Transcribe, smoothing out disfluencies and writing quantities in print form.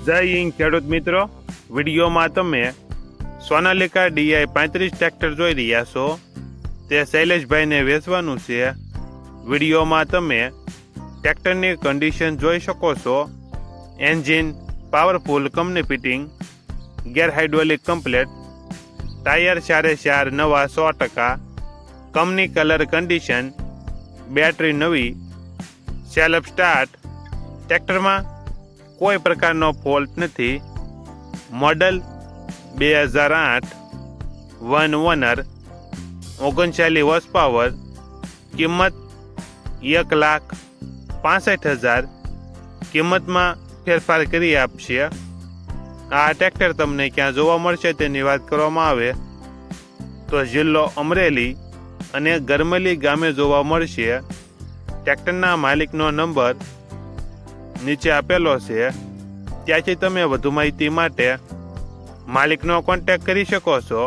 જય હિન્દ ખેડૂત મિત્રો, વિડીયોમાં તમે સોનાલિકા DI 35 ટ્રેક્ટર જોઈ રહ્યા છો. તે શૈલેષભાઈને વેચવાનું છે. વિડીયોમાં તમે ટ્રેક્ટરની કન્ડિશન જોઈ શકો છો. Engine powerful company fitting, gear hydraulic complete, tyre 4 નવા 100%, કંપની કલર કન્ડિશન, બેટરી નવી, સેલ્ફ સ્ટાર્ટ. ટ્રેક્ટરમાં કોઈ પ્રકારનો ફોલ્ટ નથી. Model 2008, 1 owner, 39 horse power. કિંમત 1,65,000. કિંમતમાં ફેરફાર કરી આપશે. આ ટ્રેક્ટર તમને ક્યાં જોવા મળશે તેની વાત કરવામાં આવે તો જિલ્લો અમરેલી અને ગરમલી ગામે જોવા મળશે. ટ્રેક્ટરના માલિકનો નંબર નીચે આપેલો છે. ત્યાંથી તમે વધુ માહિતી માટે માલિકનો કોન્ટેક્ટ કરી શકો છો.